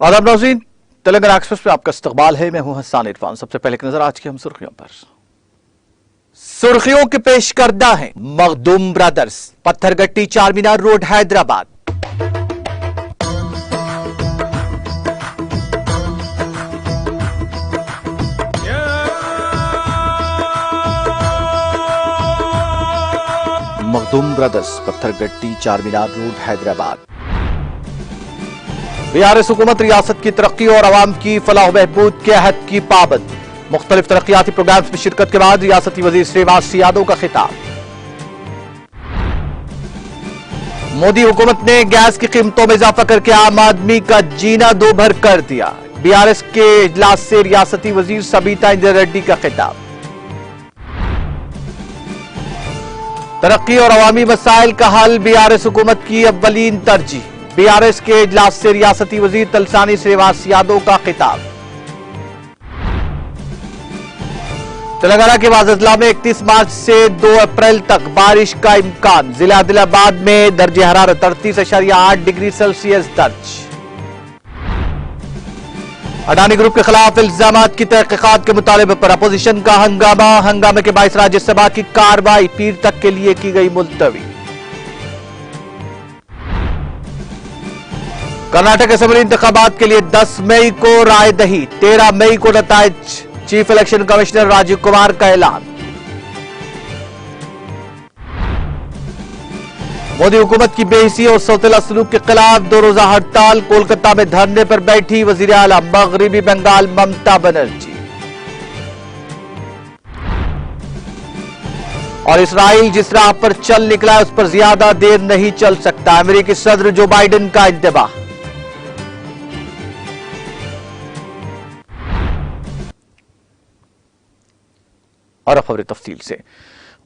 आदाब नाज़रीन, तेलंगाना एक्सप्रेस में आपका इस्तकबाल है। मैं हूं हसन इरफान। सबसे पहले एक नजर आज की हम सुर्खियों पर। सुर्खियों के पेश करदा है Makhdoom brothers, Pathergatti Charminar road Hyderabad. Makhdoom brothers, Pathergatti Charminar road Hyderabad. BRS हुकूमत रियासत की तरक्की और अवाम की फलाह बहबूद के अहद की पाबंद। मुख्तलिफ तरक्याती प्रोग्राम्स में शिरकत के बाद रियासती वजीर श्रीनिवास यादव का खिताब। मोदी हुकूमत ने गैस की कीमतों में इजाफा करके आम आदमी का जीना दो भर कर दिया। बीआरएस के इजलास से रियासती वजीर सबीता इंदिरा रेड्डी का खिताब। तरक्की और अवामी मसाइल का हल बीआरएस हुकूमत की अव्वलीन तरजीह। बीआरएस के इजलास से रियासती वजीर तलसानी श्रीनिवास यादव का खिताब। तेलंगाना के बाज़ अजला में 31 मार्च से 2 अप्रैल तक बारिश का इम्कान। जिला आदिलाबाद में दर्जे हरारत 38.8 डिग्री सेल्सियस दर्ज। अडानी ग्रुप के खिलाफ इल्जामात की तहकीकात के मुतालबे पर अपोजिशन का हंगामे के बाइस राज्यसभा की कार्रवाई पीर तक के लिए की गई मुलतवी। कर्नाटक असेंबली इंतखाबात के लिए 10 मई को राय दही, 13 मई को नताइज। Chief election commissioner Rajiv Kumar का ऐलान। मोदी हुकूमत की बेहिसी और सौतेला सलूक के खिलाफ 2 रोजा हड़ताल। कोलकाता में धरने पर बैठी वजीर आला मगरिबी बंगाल ममता बनर्जी। और इसराइल जिस राह पर चल निकला है उस पर ज्यादा देर नहीं चल सकता। अमेरिकी सदर जो बाइडेन का इंतबाह। और खबरें तफसील से।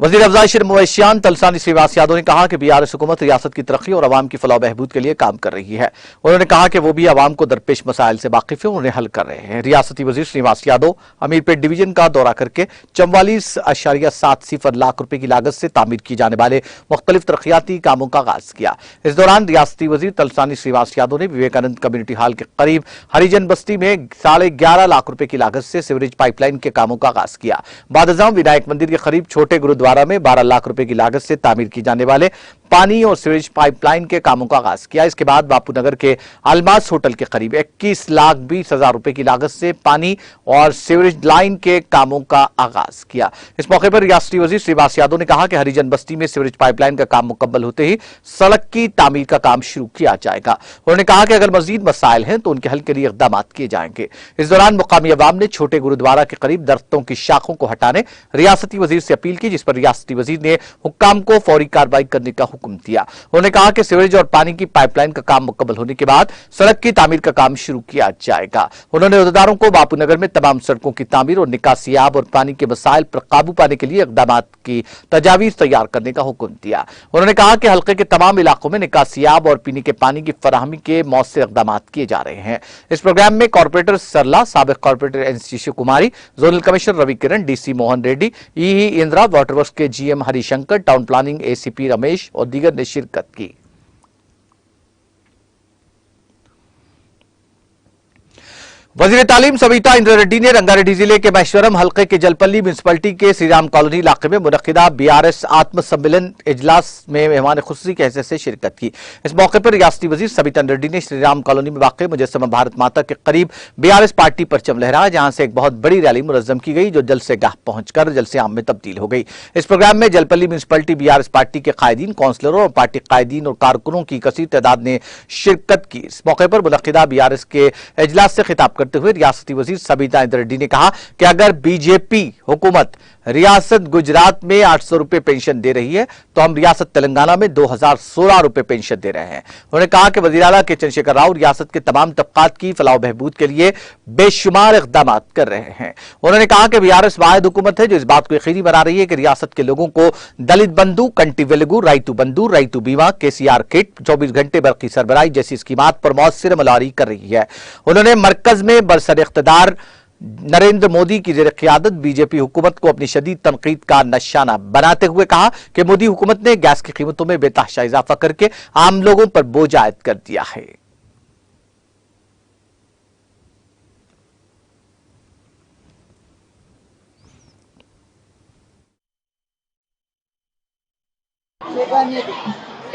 वजीर अफजाइश मवेशियान तलसानी श्रीनिवास यादव ने कहा कि बीआरएस हुकूमत रियासत की तरक्की और अवाम की फलाह बहबूद के लिए काम कर रही है। उन्होंने कहा कि वो भी अवाम को दरपेश मसाइल से वाकिफ है, उन्हें हल कर रहे हैं। रियासती वजीर श्रीनिवास यादव अमीरपेट डिवीजन का दौरा करके 44.70 लाख रुपए की लागत से तामीर किए जाने वाले मुख्तलिफ तरक्याती कामों का आगाज किया। इस दौरान रियासती वजीर तलसानी श्रीनिवास यादव ने विवेकानंद कम्युनिटी हॉल के करीब हरिजन बस्ती में 11.5 लाख रुपए की लागत से सीवरेज पाइपलाइन के कामों का आगाज किया। बादजाम विनायक मंदिर के करीब छोटे गुरुद्वारा में 12 लाख रुपए की लागत से तामीर की जाने वाले पानी और सीवरेज पाइपलाइन के कामों का आगाज किया। इसके बाद बापू नगर के अलमास होटल के करीब 21,20,000 रुपए की लागत से पानी और सीवरेज लाइन के कामों का आगाज किया। इस मौके पर रियासती वजीर श्रीनिवास यादव ने कहा कि हरिजन बस्ती में सीवरेज पाइपलाइन का काम मुकम्मल होते ही सड़क की तामीर का काम शुरू किया जाएगा। उन्होंने कहा कि अगर मजीद मसाइल हैं तो उनके हल के लिए इकदाम किए जाएंगे। इस दौरान मुकामी अवाम ने छोटे गुरुद्वारा के करीब दरख्तों की शाखों को हटाने रियासती वजीर से अपील की, जिस पर रियासती वजीर ने हुक्काम को फौरी कार्रवाई करने का हुक्म दिया। उन्होंने कहा कि सीवरेज और पानी की पाइपलाइन का काम मुकम्मल होने के बाद सड़क की तामीर का काम शुरू किया जाएगा। उन्होंने उहदेदारों को बापू नगर में तमाम सड़कों की तामीर और निकासियाब और पानी के मसाइल पर काबू पाने के लिए इकदाम की तजावीज तैयार करने का हुक्म दिया। उन्होंने कहा कि हल्के के तमाम इलाकों में निकासियाब और पीने के पानी की फराहमी के मौसर इकदाम किए जा रहे हैं। इस प्रोग्राम में कॉर्पोरेटर सरला, साबिक कॉर्पोरेटर एनसी शिव कुमारी, जोनल कमिश्नर रवि किरण, डीसी मोहन रेड्डी, ई इंदिरा, वाटरवर्क्स के GM Harishankar, town planning ACP Ramesh और दीगर ने शिरकत की। वजीर तालीम सबीता इंदिरा रेड्डी ने रंगारेड्डी जिले के महेश्वरम हल्के के जलपल्ली म्यूनिसिपलिटी के श्रीराम कॉलोनी इलाके में मुनक्किदा बीआरएस आत्म सम्मेलन इजलास में मेहमान खुसूसी की हैसियत से शिरकत की। इस मौके पर रियासती वजीर सबीता इंदिरा रेड्डी ने श्रीराम कॉलोनी में वाक़ मुजस्समा भारत माता के करीब बीआरएस पार्टी परचम लहराया, जहां से एक बहुत बड़ी रैली मुनज़्ज़म की गई जो जल से गाह पहुंचकर जल से आम में तब्दील हो गई। इस प्रोग्राम में जलपल्ली म्यूनिसिपलिटी बीआरएस पार्टी के कायदीन, काउंसलरों और पार्टी कायदीन और कारकुनों की कसीर तादाद ने शिरकत की। इस मौके पर मुनक्किदा बीआरएस के इजलास से खिताब करते हुए रियासती वजीर सबीता इंदिरा रेड्डी ने कहा कि अगर बीजेपी हुकूमत रियासत गुजरात में 800 रुपए पेंशन दे रही है तो हम रियासत तेलंगाना में 2016 रुपए पेंशन दे रहे हैं। उन्होंने कहा कि वजीर आला के चंद्रशेखर राव रियासत के तमाम तबकात की फलाह बहबूद के लिए बेशुमार इक़दाम कर रहे हैं। उन्होंने कहा कि बीआरएस वाहिद हुकूमत है जो इस बात को यकीनी बना रही है कि रियासत के लोगों को दलित बंधु, कंटी वेलुगु, राइतु बीमा, केसीआर किट, 24 घंटे बरकी सरबराही जैसी स्कीमात पर मौसर अमलवारी कर रही है। उन्होंने मरकज में बरसर इख्तिदार नरेंद्र मोदी की ज़ेर क़ियादत बीजेपी हुकूमत को अपनी शदीद तनकीद का निशाना बनाते हुए कहा कि मोदी हुकूमत ने गैस की कीमतों में बेतहाशा इजाफा करके आम लोगों पर बोझ आयद कर दिया है।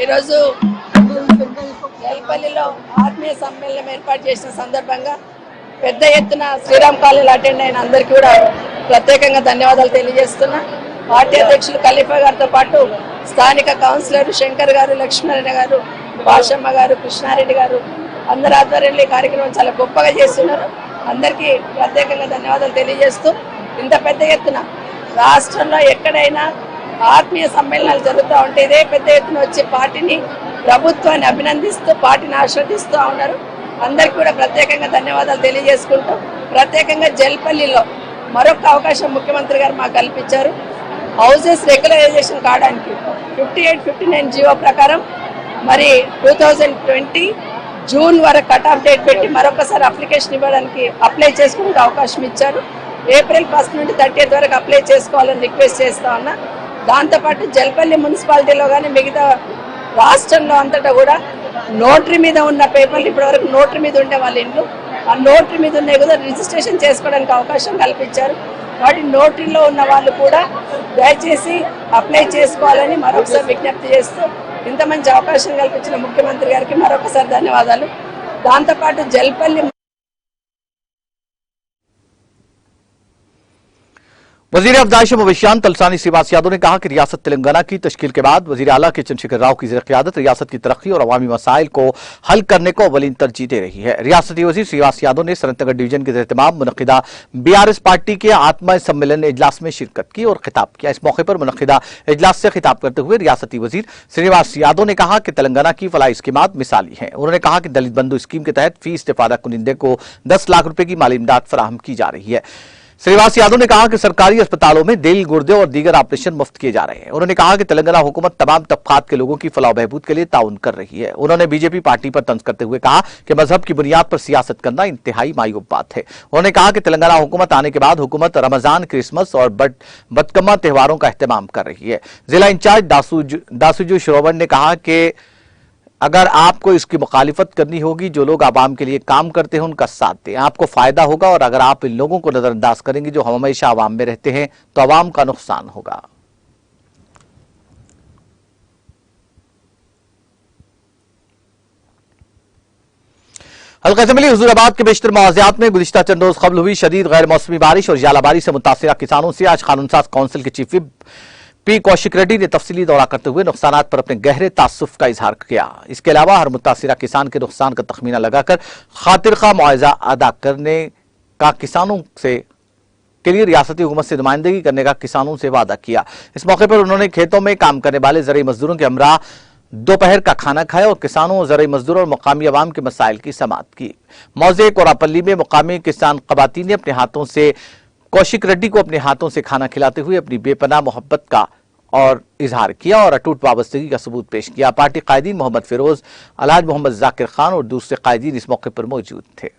ఈరోజు జల్పల్లిలో ఆత్మీయ సమ్మేళనం ఏర్పాటు చేసిన సందర్భంగా పెద్ద ఎత్తున శ్రీరామ్ కాలేజీలో అటెండ్ అయిన అందరికీ కూడా ప్రత్యేకంగా ధన్యవాదాలు తెలియజేస్తున్నా. పార్టీ అధ్యక్షులు ఖలీఫా గారితో పాటు స్థానిక కౌన్సిలర్ శంకర్ గారు, లక్ష్మీనారాయణ గారు, భాషమ్మ గారు, కృష్ణారెడ్డి గారు అందరి ఆధ్వర్యంలో ఈ కార్యక్రమం చాలా గొప్పగా చేస్తున్నారు. అందరికీ ప్రత్యేకంగా ధన్యవాదాలు తెలియజేస్తూ ఇంత పెద్ద ఎత్తున రాష్ట్రంలో ఎక్కడైనా ఆత్మీయ సమ్మేళనాలు జరుగుతూ ఉంటే ఇదే పెద్ద ఎత్తున వచ్చి పార్టీని, ప్రభుత్వాన్ని అభినందిస్తూ పార్టీని ఆస్వాదిస్తూ ఉన్నారు. అందరికీ కూడా ప్రత్యేకంగా ధన్యవాదాలు తెలియజేసుకుంటూ ప్రత్యేకంగా జల్పల్లిలో మరొక అవకాశం ముఖ్యమంత్రి గారు మాకు కల్పించారు. హౌసెస్ రెగ్యులరైజేషన్ కావడానికి 58-59 జీవో ప్రకారం మరి 2020 జూన్ వరకు కట్ ఆఫ్ డేట్ పెట్టి మరొకసారి అప్లికేషన్ ఇవ్వడానికి అప్లై చేసుకునే అవకాశం ఇచ్చారు. ఏప్రిల్ 1 నుండి 30 వరకు అప్లై చేసుకోవాలని రిక్వెస్ట్ చేస్తా ఉన్నా. దాంతోపాటు జల్పల్లి మున్సిపాలిటీలో కానీ మిగతా రాష్ట్రంలో అంతటా కూడా నోటరీ మీద ఉన్న పేపర్లు ఇప్పటివరకు నోటరీ మీద ఉండే వాళ్ళ ఇండ్లు ఆ నోటరీ మీద ఉన్నాయి కూడా రిజిస్ట్రేషన్ చేసుకోవడానికి అవకాశం కల్పించారు. వాటి నోటరీలో ఉన్న వాళ్ళు కూడా దయచేసి అప్లై చేసుకోవాలని మరొకసారి విజ్ఞప్తి చేస్తూ ఇంత మంచి అవకాశం కల్పించిన ముఖ్యమంత్రి గారికి మరొకసారి ధన్యవాదాలు. దాంతోపాటు జల్పల్లి वजीर अफदाइश भविष्यान तलसानी श्रीवास यादव ने कहा कि रियासत तेलंगाना की तश्कील के बाद वजीर आला के चंद्रशेखर राव की ज़ेर-ए-क़यादत रियासत की तरक्की और अवामी मसाइल को हल करने को अव्वलीन तरजीह दे रही है। रियासती वजीर श्रीवास यादव ने सनतनगर डिवीजन के एहतमाम मुनक़िदा BRS पार्टी के आत्मा सम्मेलन इजलास में शिरकत की और खिताब किया। इस मौके पर मुनक़िदा इजलास से खिताब करते हुए रियासती वजीर श्रीवास यादव ने कहा कि तेलंगाना की फलाही स्कीमात मिसाली हैं। उन्होंने कहा कि दलित बंधु स्कीम के तहत फी इस्तिफादा कुनिंदे को 10 लाख रुपए की माली इमदाद फराहम की जा रही है। श्रीवास यादव ने कहा कि सरकारी अस्पतालों में दिल, गुर्दे और दीगर ऑपरेशन मुफ्त किए जा रहे हैं। उन्होंने कहा कि तेलंगाना हुकूमत तमाम तबकात के लोगों की फलाह बहबूद के लिए ताउन कर रही है। उन्होंने बीजेपी पार्टी पर तंज करते हुए कहा कि मजहब की बुनियाद पर सियासत करना इंतहाई मायूब बात है। उन्होंने कहा कि तेलंगाना हुकूमत आने के बाद हुकूमत रमजान, क्रिसमस और बदकम्मा त्योहारों का एहतमाम कर रही है। जिला इंचार्ज दासुजू श्रोवन ने कहा कि अगर आपको इसकी मुखालिफत करनी होगी, जो लोग आवाम के लिए काम करते हैं उनका साथ दें, आपको फायदा होगा। और अगर आप इन लोगों को नजरअंदाज करेंगे जो हमेशा आवाम में रहते हैं तो आवाम का नुकसान होगा। हल्का असम्बली हुजूराबाद के बेशतर मवाज़ियात में गुज़िश्ता चंद रोज कबल हुई शदीद गैर मौसमी बारिश और जालाबारी से मुतासिरा किसानों से आज कानूनसाज काउंसिल के chief whip P Kaushik Reddy ने तफसीली दौरा करते हुए नुकसानात पर अपने गहरे तासुफ का इजहार किया। इसके अलावा हर मुतासिरा किसान के नुकसान का तखमीना लगाकर खातिर खा मुआवजा अदा करने का किसानों से के लिए रियासती हुकूमत से नुमाइंदगी करने का किसानों से वादा किया। इस मौके पर उन्होंने खेतों में काम करने वाले ज़रूरी मजदूरों के हमरा दोपहर का खाना खाया और किसानों, ज़रूरी मजदूरों और मुकामी अवाम के मसाइल की समाअत की। मौजे कोरापल्ली में मुकामी किसान ख़वातीन ने अपने हाथों से कौशिक रेड्डी को अपने हाथों से खाना खिलाते हुए अपनी बेपनाह मोहब्बत का और इजहार किया और अटूट वाबस्तगी का सबूत पेश किया। पार्टी कायदीन मोहम्मद फिरोज, अलहाज मोहम्मद जाकिर खान और दूसरे कायदीन इस मौके पर मौजूद थे।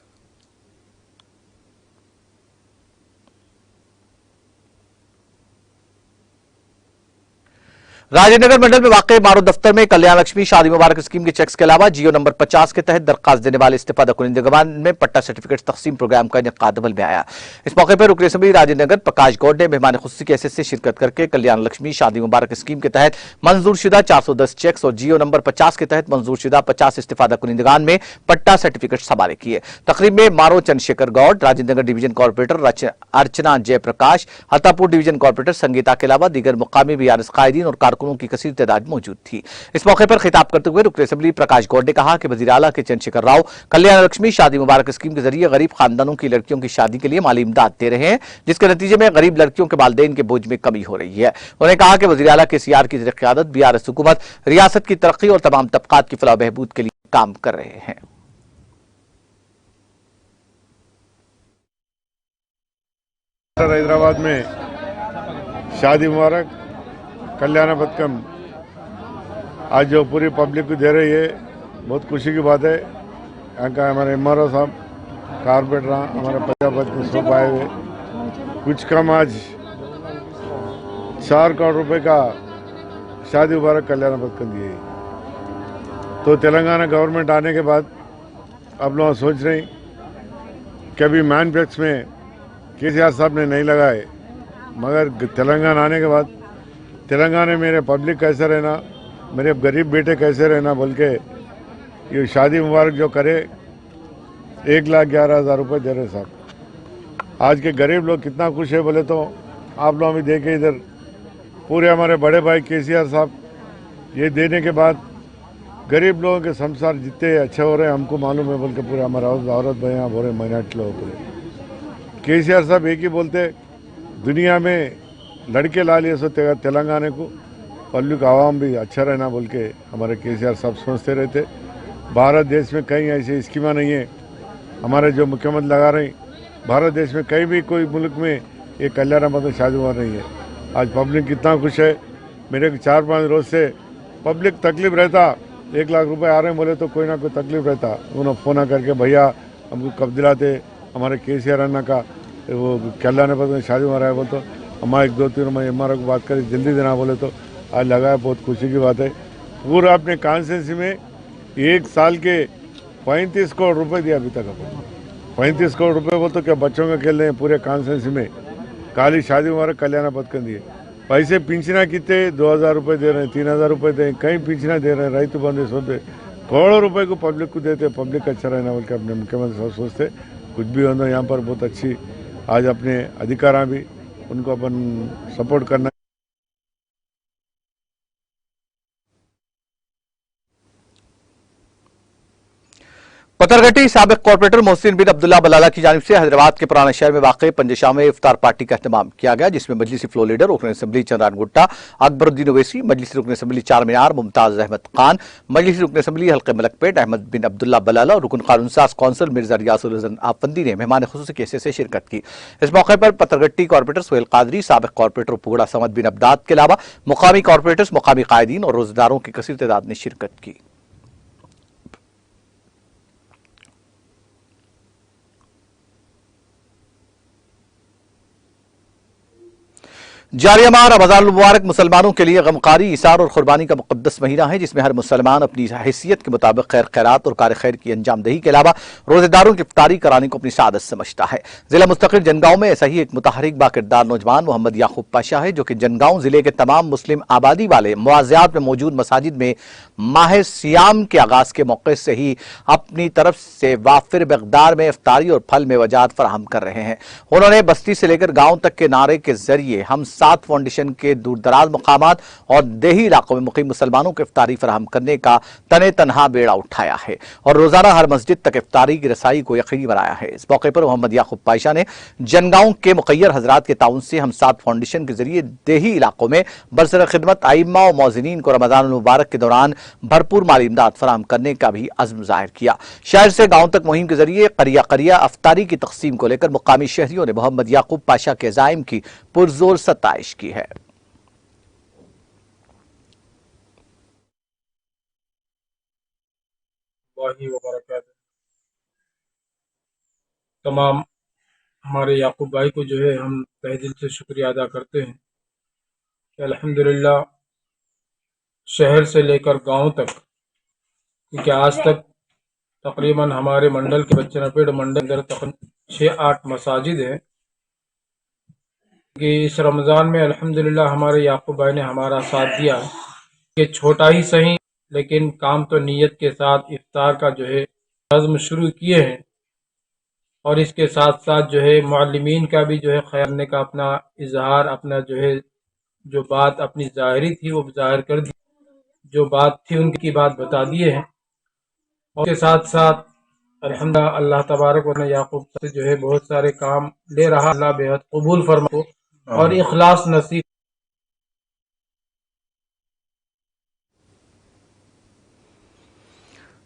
राजेंद्रनगर मंडल में वाक़ मारो दफ्तर में कल्याण लक्ष्मी शादी मुबारक स्कीम के चेक्स के अलावा जियो नंबर 50 के तहत दरखास्त देने वाले इस्तीफादा कुनिंदगान में पट्टा सर्टिफिकेट तकसीम प्रोग्राम का इनेकाद अमल में आया। इस मौके पर रुकन असम्बली राजेंद्रनगर प्रकाश गौड़ ने मेहमान खुसूसी की हैसियत से शिरकत करके कल्याण लक्ष्मी शादी मुबारक स्कीम के तहत मंजूरशुदा 410 चेक्स और जियो नंबर 50 के तहत मंजूरशुदा 50 इस्तीफादा कुनिंदगान में पट्टा सर्टिफिकेट हवाले किए। तकरीब में मारो चंद्रशेखर गौड़, राजेंद्रनगर डिवीजन कॉर्पोरेटर अर्चना जयप्रकाश, हतापुर डिवीजन कॉर्पोरेटर संगीता के अलावा दीगर मुकामी BRS कायदीन और कारकुनों की कसीर तादाद मौजूद थी। इस मौके पर खिताब करते हुए रुकन असम्बली प्रकाश गौड़ ने कहा कि वज़ीर आला के चंद्रशेखर राव कल्याण लक्ष्मी शादी मुबारक स्कीम के जरिए गरीब खानदानों की लड़कियों की शादी के लिए माली इमदाद दे रहे हैं, जिसके नतीजे में गरीब लड़कियों के वालिदैन के बोझ में कमी हो रही है। उन्होंने कहा कि वज़ीर आला के CR की ज़ेर-ए-क़यादत BRS हुकूमत रियासत की तरक्की और तमाम तबकात की फलाह बहबूद के लिए काम कर रहे हैं। हैदराबाद में शादी मुबारक कल्याण बदकम आज जो पूरी पब्लिक को दे रही है, बहुत खुशी की बात है। यहाँ का हमारे MRO साहब, कारपोरेटर, हमारे प्रजापति के सब आए हुए, कुछ कम आज 4 करोड़ रुपए का शादी मुबारक कल्याण बदकम दिए। तो तेलंगाना गवर्नमेंट आने के बाद अब लोग सोच रहे हैं कि अभी मैनफैक्स में KCR साहब ने नहीं लगाए, मगर तेलंगाना आने के बाद तेलंगाना में मेरे पब्लिक कैसे रहना, मेरे गरीब बेटे कैसे रहना बोल के ये शादी मुबारक जो करे 1,11,000 रुपये दे रहे साहब। आज के गरीब लोग कितना खुश है बोले तो आप लोग अभी देखे इधर पूरे हमारे बड़े भाई केसीआर साहब ये देने के बाद गरीब लोगों के संसार जितने अच्छे हो रहे हैं हमको मालूम है बोल के पूरे हमारा औरत भैया बोले माइनॉरिटी लोग पूरे केसीआर साहब एक ही बोलते दुनिया में लड़के ला लिए सो तेलंगाना को पब्लिक आवाम भी अच्छा रहना बोल के हमारे केसीआर साहब सोचते रहते। भारत देश में कहीं ऐसी स्कीमा नहीं है हमारे जो मुख्यमंत्री लगा रहे भारत देश में कहीं भी कोई मुल्क में ये कल्याण मतलब शादी हुआ नहीं है। आज पब्लिक कितना खुश है। मेरे 4-5 रोज से पब्लिक तकलीफ रहता 1 लाख रुपए आ रहे हैं बोले तो कोई ना कोई तकलीफ रहता उन्होंने फोन करके भैया हमको कब दिलाते हमारे केसीआर अन्ना का वो कल्याण पद में शादी हो रहा है बोल तो हमारे 1-2-3 मैं MRO को बात करी जल्दी देना बोले तो आज लगा है। बहुत खुशी की बात है। पूरा अपने कॉन्स्टिट्यूंसी में 1 साल के 35 करोड़ रुपए दिया अभी तक अपन 35 करोड़ रुपए बोल तो क्या बच्चों के खेल रहे हैं पूरे कॉन्स्टिट्यूंसी में खाली शादी मुबारक कल्याण पथकम दिए। पैसे पिंचना कितने 2,000 रुपये दे रहे हैं 3,000 रुपये दे कहीं पिंचना दे रहे हैं रईतु बंधु सोते करोड़ों रुपए को पब्लिक को देते पब्लिक अच्छा रहना बोल के अपने मुख्यमंत्री साहब सोचते कुछ भी हो यहाँ पर बहुत अच्छी आज अपने अधिकार भी उनको अपन सपोर्ट करना। पत्थरघट्टी साबिक कॉर्पोरेटर मोहसिन बिन अब्दुल्ला बलाला की जानिब से हैदराबाद के पुराने शहर में वाक़ पंजशा में इफ्तार पार्टी का एहतमाम किया गया जिसमें मजलिसी फ्लो लीडर रुकन असम्बली चंद्रान गुट्टा अकबरुद्दीन ओवैसी मजलिसी रुकन असम्बली चार मीनार मुमताज अहमद खान मजलिसी रुकन असम्बली हल्के मलकपेट अहमद बिन अब्दुल्ला बलाला और रुकन कानून साज कौंसिल मिर्जा रियासुल हसन आफंदी ने मेहमान खुसूसी के हैसियत से शिरकत की। इस मौके पर पत्थरघट्टी कॉर्पोरेटर सुहेल कादरी साबिक कॉर्पोरेटर पुगड़ा समद बिन अब्दाद के अलावा मुकामी कॉर्पोरेटर्स मुकामी कायदीन और रोजेदारों की कसीर तादाद ने शिरकत की। जारिया माह रमज़ान मुबारक मुसलमानों के लिए गमकारी इसार और कुर्बानी का मुकद्दस महीना है जिसमें हर मुसलमान अपनी हैसियत के मुताबिक खैर खैरात और कार खैर की अंजामदही के अलावा रोजेदारों की इफ्तारी कराने को अपनी सादत समझता है। जिला मुस्तकिल जनगांव में ऐसा ही एक मुतहरिक बाकिरदार नौजवान मोहम्मद याकूब पाशा है जो कि जनगांव जिले के तमाम मुस्लिम आबादी वाले मुआज़ियात में मौजूद मसाजिद में माह सियाम के आगाज के मौके से ही अपनी तरफ से वाफिर मकदार में इफ्तारी और फल में वजात फराहम कर रहे हैं। उन्होंने बस्ती से लेकर गाँव तक के नारे के जरिए हम 7 फाउंडेशन के दूरदराज मकामात और देही इलाकों में मुकीम मुसलमानों को इफ्तारी फराहम करने का तने तनहा बेड़ा उठाया है और रोजाना हर मस्जिद तक इफ्तारी की रसाई को यकीनी बनाया है। इस मौके पर मोहम्मद याकूब पाशा ने जनगांव के मुखैर हजरात के ताउन से हम 7 फाउंडेशन के जरिए देही इलाकों में बरसर खिदमत आइम्मा और मौज़िनीन को रमजान मुबारक के दौरान भरपूर माली इमदाद फराहम करने का भी अज़्म जाहिर किया। शहर से गाँव तक मुहिम के जरिए करिया करिया अफ्तारी की तकसीम को लेकर मुकामी शहरियों ने मोहम्मद याकूब पाशा के ज़ाइम की पुरजोर सत्ताइश की है। तमाम हमारे याकूब भाई को जो है हम तहे दिल से शुक्रिया अदा करते हैं कि अल्हम्दुलिल्लाह शहर से लेकर गांव तक, क्योंकि आज तक तकरीबन हमारे मंडल के बच्चनपेड़ मंडल अंदर तकरीबन 6-8 मसाजिद हैं कि इस रमज़ान में अल्हम्दुलिल्लाह हमारे याकूब भाई ने हमारा साथ दिया कि छोटा ही सही लेकिन काम तो नीयत के साथ इफ्तार का जो है नज़्म शुरू किए हैं और इसके साथ साथ जो है मुअल्लिमीन का भी जो है ख्याल करने का अपना इजहार अपना जो है जो बात अपनी ज़ाहिरी थी वो जाहिर कर दी, जो बात थी उनकी बात बता दिए हैं और के साथ साथ अल्हम्दुलिल्लाह अल्लाह तबारक व तआला याकूब से जो है बहुत सारे काम ले रहा, अल्लाह बेहद कबूल फरमा और इखलास नसीब।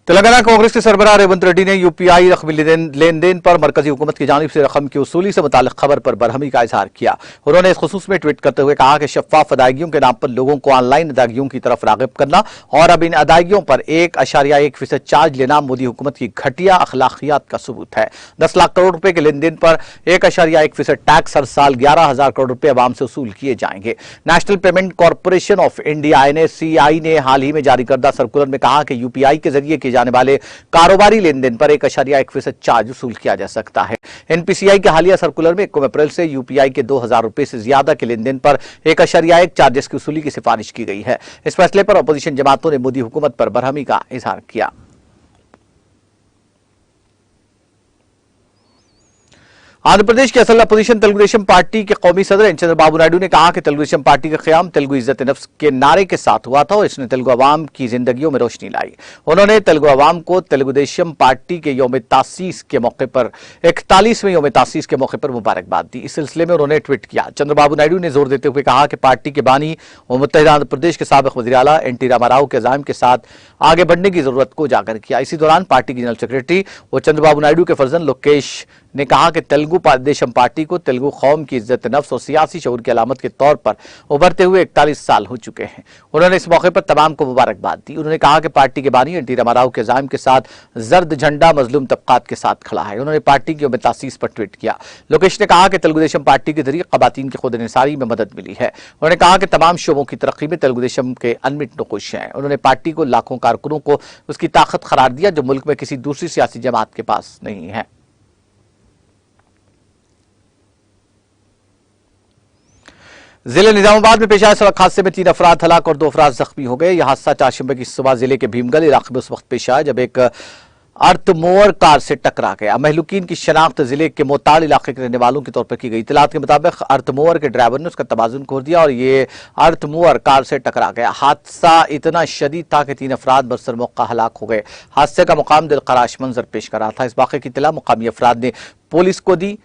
तेलंगाना कांग्रेस के सरबराह रेवंत रेड्डी ने यूपीआई रकमी लेन देन पर मरकजी हुकूमत की जानिब से रकम की वसूली से मुताल्लिक खबर पर बरहमी का इजहार किया। उन्होंने इस खुसूस में ट्वीट करते हुए कहा कि शफाफ अदायगियों के नाम पर लोगों को ऑनलाइन अदायगियों की तरफ रागिब करना और अब इन अदायगियों पर 1.1% चार्ज लेना मोदी हुकूमत की घटिया अखलाकियात का सबूत है। 10 लाख करोड़ रुपए के लेन देन पर 1.1% टैक्स हर साल 11,000 करोड़ रुपए अवाम से वसूल किए जाएंगे। National payment corporation of India NSCI ने हाल ही में जारी करदा सर्कुलर में कहा कि यूपीआई के जरिए की जाने वाले कारोबारी लेन देन पर 1.1% चार्ज वसूल किया जा सकता है। एनपीसीआई के हालिया सर्कुलर में 1 अप्रैल से यूपीआई के 2,000 रुपए से ज्यादा के लेन देन पर 1.1 चार्जेस की वसूली की सिफारिश की गई है। इस फैसले पर अपोजिशन जमातों ने मोदी हुकूमत पर बरहमी का इजहार किया। आंध्र प्रदेश की असल अपोजिशन तेलुगुदेशम पार्टी के कौमी सदर एन चंद्रबाबू नायडू ने कहा कि तेलुगुदेशम पार्टी का क़याम तेलुगु इज्जत नफ्स के नारे के साथ हुआ था और इसने तेलुगु अवाम की जिंदगियों में रोशनी लाई। उन्होंने तेलुगु अवाम को तेलुगुदेशम पार्टी के यौम तासीस के मौके पर 41वें यौम तासीस के मौके पर मुबारकबाद दी। इस सिलसिले में उन्होंने ट्वीट किया। चंद्रबाबू नायडू ने जोर देते हुए कहा कि पार्टी के बानी और मुत्तहिदा आंध्र प्रदेश के साबिक वज़ीर आला एन.टी. रामाराव के अज़ाइम के साथ आगे बढ़ने की जरूरत को उजागर किया। इसी दौरान पार्टी के जनरल सेक्रेटरी और चंद्रबाबू नायडू के फर्जंद लोकेश ने कहा कि तेलुगु देशम पार्टी को तेलुगु कौम की इज्जत नफ्स और सियासी शऊर की अलामत के तौर पर उभरते हुए 41 साल हो चुके हैं। उन्होंने इस मौके पर तमाम को मुबारकबाद दी। उन्होंने कहा कि पार्टी के बानी एन.टी. रामाराव के अज़ाइम के साथ जर्द झंडा मजलूम तबकात के साथ खड़ा है। उन्होंने पार्टी की तासीस पर ट्वीट किया। लोकेश ने कहा कि तेलुगु देशम पार्टी के जरिए ख़वातीन की खुद निसारी में मदद मिली है। उन्होंने कहा कि तमाम शोबों की तरक्की में तेलुगु देशम के अनमिट नुकोश हैं। उन्होंने पार्टी को लाखों कारकुनों को उसकी ताकत करार दिया जो मुल्क में किसी दूसरी सियासी जमात के पास नहीं है। जिले निजामाबाद में पेश आए सड़क हादसे में 3 अफराद हलाक और 2 अफराद जख्मी हो गए। यह हादसा चारशंबे की सुबह जिले के भीमगल इलाके में उस वक्त पेश आया जब एक अर्थमोअर कार से टकरा गया। महलूकीन की शनाख्त जिले के मोताड़ इलाके के रहने वालों के तौर पर की गई। इतलात के मुताबिक अर्थमोअर के ड्राइवर ने उसका तवाजुन खो दिया और ये अर्थमोअर कार से टकरा गया। हादसा इतना शदीद था कि 3 अफराद बरसर मौका हलाक हो गए। हादसे का मुकाम दिलखराश मंजर पेश कर रहा था। इस वाक़े की इत्तला मुकामी अफराद ने पुलिस को दी,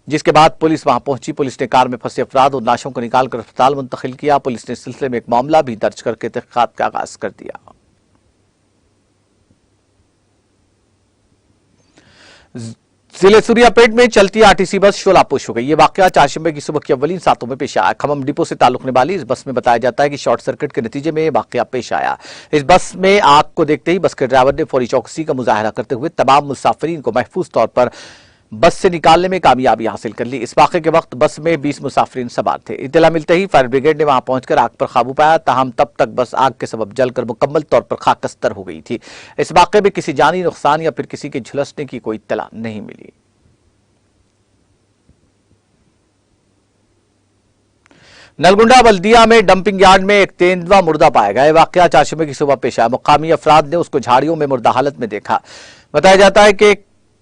जिसके बाद पुलिस वहां पहुंची। पुलिस ने कार में फंसे अफराद और लाशों को निकालकर अस्पताल मुंतकिल किया। पुलिस ने इस सिलसिले में एक मामला भी दर्ज करके तहक़ीक़ात का आगाज कर दिया। जिले सूर्यापेट में चलती आरटीसी बस शोलापुश हो गई। ये वाकया चारशंबे की सुबह की अव्वलीन सातों में पेश आया। खम्मम डिपो से ताल्लुक वाली इस बस में बताया जाता है कि शॉर्ट सर्किट के नतीजे में वाकया पेश आया। इस बस में आग को देखते ही बस के ड्राइवर ने फौरी चौकसी का मुजाहरा करते हुए तमाम मुसाफिरीन को महफूज तौर पर बस से निकालने में कामयाबी हासिल कर ली। इस वाक़े के वक्त बस में 20 मुसाफिरीन सवार थे। इत्तला मिलते ही फायर ब्रिगेड ने वहां पहुंचकर आग पर काबू पाया। ताहम तब तक बस आग के सबब जलकर मुकम्मल तौर पर खाकस्तर हो गई थी। इस वाक़े में किसी जानी नुकसान या फिर किसी के झुलसने की कोई इत्तला नहीं मिली। नलगुंडा बल्दिया में डंपिंग यार्ड में एक तेंदुआ मुर्दा पाया गया। वाकया चारशंबे की सुबह पेश आया। मुकामी अफराद ने उसको झाड़ियों में मुर्दा हालत में देखा। बताया जाता है कि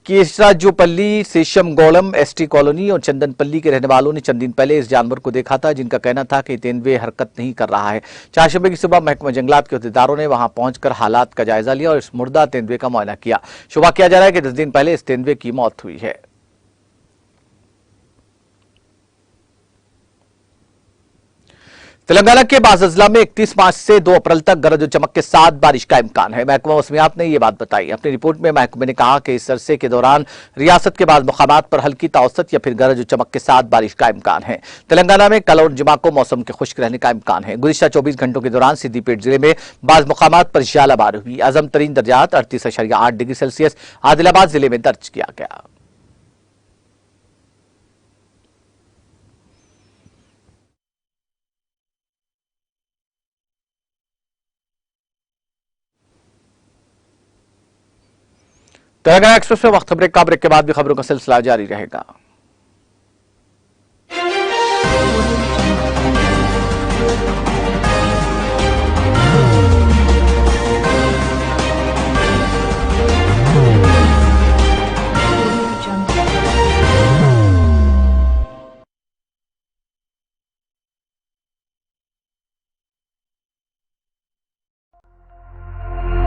केसराजुपल्ली, सेशम गौलम, एसटी कॉलोनी और चंदनपल्ली के रहने वालों ने चंद दिन पहले इस जानवर को देखा था, जिनका कहना था कि तेंदुए हरकत नहीं कर रहा है। चारशंबे की सुबह महकमा जंगलात के अहदेदारों ने वहां पहुंचकर हालात का जायजा लिया और इस मुर्दा तेंदुए का मुआयना किया। शुबा किया जा रहा है कि 10 दिन पहले इस तेंदुए की मौत हुई है। तेलंगाना के बाज़ अजला में 31 मार्च से 2 अप्रैल तक गरज और चमक के साथ बारिश का इम्कान है। महकमा मौसमियात ने यह बात बताई। अपनी रिपोर्ट में महकमे ने कहा कि इस अरसे के दौरान रियासत के बाद मुकामात पर हल्की ताउसत या फिर गरज और चमक के साथ बारिश का इम्कान है। तेलंगाना में कल और जुमा को मौसम के खुश्क रहने का इम्कान है। गुज़िश्ता 24 घंटों के दौरान सिद्दीपेट जिले में बाज़ मुकामात पर ज़्यादाबार हुई। अजम तरीन दर्जात 38.8 डिग्री सेल्सियस आदिलाबाद जिले में दर्ज किया गया। तेलंगाना एक्सप्रेस में वक्त ब्रेक का ब्रेक के बाद भी खबरों का सिलसिला जारी रहेगा।